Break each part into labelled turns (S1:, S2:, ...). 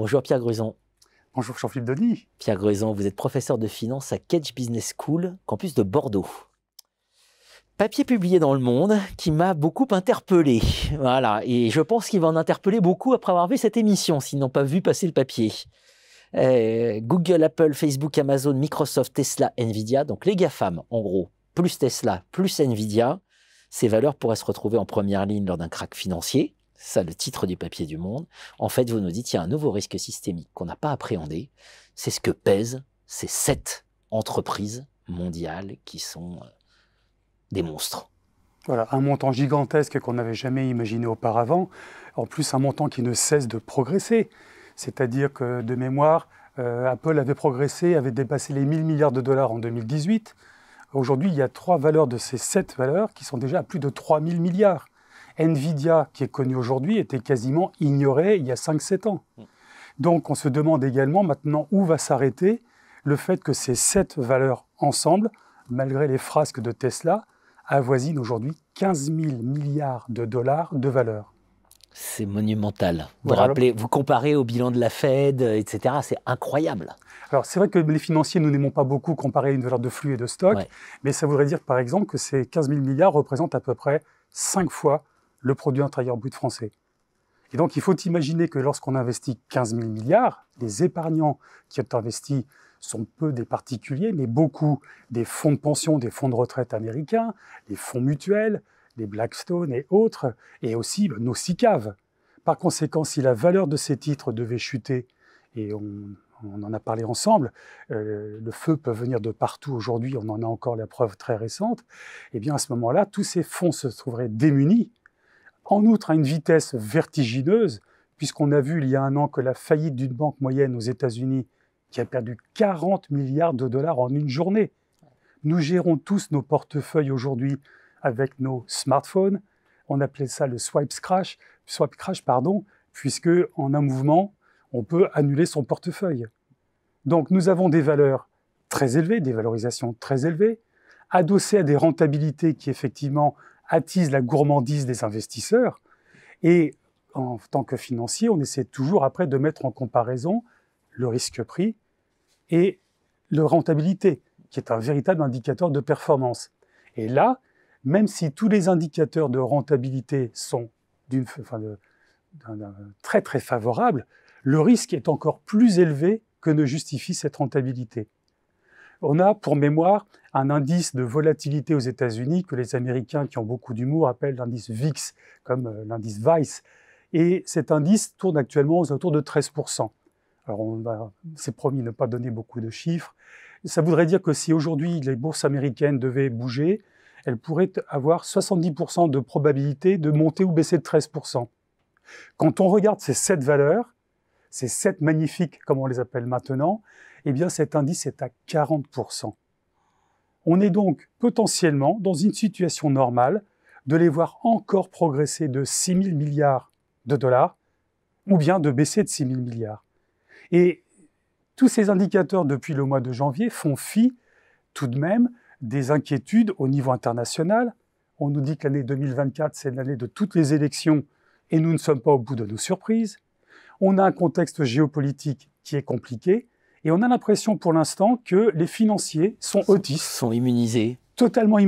S1: Bonjour Pierre Gruson.
S2: Bonjour Jean-Philippe Denis.
S1: Pierre Gruson, vous êtes professeur de finance à Kedge Business School, campus de Bordeaux. Papier publié dans Le Monde qui m'a beaucoup interpellé. Voilà, et je pense qu'il va en interpeller beaucoup après avoir vu cette émission, s'ils n'ont pas vu passer le papier. Google, Apple, Facebook, Amazon, Microsoft, Tesla, Nvidia, donc les GAFAM, en gros, plus Tesla, plus Nvidia, ces valeurs pourraient se retrouver en première ligne lors d'un krach financier. C'est ça le titre du papier du Monde. En fait, vous nous dites qu'il y a un nouveau risque systémique qu'on n'a pas appréhendé. C'est ce que pèsent ces 7 entreprises mondiales qui sont des monstres.
S2: Voilà, un montant gigantesque qu'on n'avait jamais imaginé auparavant. En plus, un montant qui ne cesse de progresser. C'est-à-dire que, de mémoire, Apple avait progressé, avait dépassé les 1000 milliards de dollars en 2018. Aujourd'hui, il y a 3 valeurs de ces 7 valeurs qui sont déjà à plus de 3000 milliards. Nvidia, qui est connu aujourd'hui, était quasiment ignoré il y a 5-7 ans. Donc on se demande également maintenant où va s'arrêter le fait que ces 7 valeurs ensemble, malgré les frasques de Tesla, avoisinent aujourd'hui 15 000 milliards de dollars de valeur.
S1: C'est monumental. Vous
S2: Voilà.
S1: rappelez, vous comparez au bilan de la Fed, etc. C'est incroyable.
S2: Alors c'est vrai que les financiers, nous n'aimons pas beaucoup comparer une valeur de flux et de stock,
S1: Ouais.
S2: mais ça voudrait dire par exemple que ces 15 000 milliards représentent à peu près 5 fois le produit intérieur brut français. Et donc, il faut imaginer que lorsqu'on investit 15 000 milliards, les épargnants qui ont investi sont peu des particuliers, mais beaucoup des fonds de pension, des fonds de retraite américains, les fonds mutuels, les Blackstone et autres, et aussi nos SICAV. Par conséquent, si la valeur de ces titres devait chuter, et on en a parlé ensemble, le feu peut venir de partout aujourd'hui, on en a encore la preuve très récente, et bien à ce moment-là, tous ces fonds se trouveraient démunis. En outre, à une vitesse vertigineuse, puisqu'on a vu il y a un an que la faillite d'une banque moyenne aux États-Unis qui a perdu 40 milliards de dollars en une journée. Nous gérons tous nos portefeuilles aujourd'hui avec nos smartphones. On appelait ça le swipe crash, puisque en un mouvement, on peut annuler son portefeuille. Donc nous avons des valeurs très élevées, des valorisations très élevées, adossées à des rentabilités qui effectivement attise la gourmandise des investisseurs. Et en tant que financier, on essaie toujours après de mettre en comparaison le risque-prix et la rentabilité, qui est un véritable indicateur de performance. Et là, même si tous les indicateurs de rentabilité sont très très favorables, le risque est encore plus élevé que ne justifie cette rentabilité. On a, pour mémoire, un indice de volatilité aux États-Unis que les Américains, qui ont beaucoup d'humour, appellent l'indice VIX, comme l'indice Vice. Et cet indice tourne actuellement aux alentours de 13%. Alors, c'est promis de ne pas donner beaucoup de chiffres. Ça voudrait dire que si aujourd'hui les bourses américaines devaient bouger, elles pourraient avoir 70% de probabilité de monter ou baisser de 13%. Quand on regarde ces 7 valeurs, ces 7 magnifiques, comme on les appelle maintenant, eh bien cet indice est à 40%. On est donc potentiellement dans une situation normale de les voir encore progresser de 6 000 milliards de dollars ou bien de baisser de 6 000 milliards. Et tous ces indicateurs depuis le mois de janvier font fi tout de même des inquiétudes au niveau international. On nous dit que l'année 2024, c'est l'année de toutes les élections et nous ne sommes pas au bout de nos surprises. On a un contexte géopolitique qui est compliqué. Et on a l'impression pour l'instant que les financiers sont autistes,
S1: sont immunisés,
S2: totalement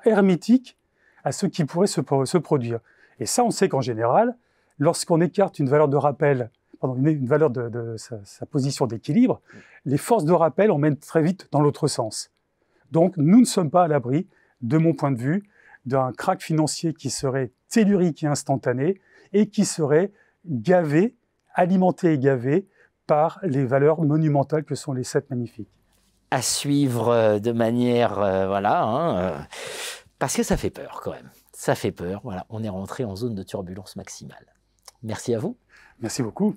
S2: hermétiques à ce qui pourrait se produire. Et ça, on sait qu'en général, lorsqu'on écarte une valeur de rappel, une valeur de sa position d'équilibre, les forces de rappel emmènent très vite dans l'autre sens. Donc, nous ne sommes pas à l'abri, de mon point de vue, d'un krach financier qui serait tellurique et instantané et qui serait alimenté et gavé par les valeurs monumentales que sont les 7 magnifiques.
S1: À suivre de manière, parce que ça fait peur quand même. Ça fait peur, voilà, on est rentré en zone de turbulence maximale. Merci à vous.
S2: Merci beaucoup.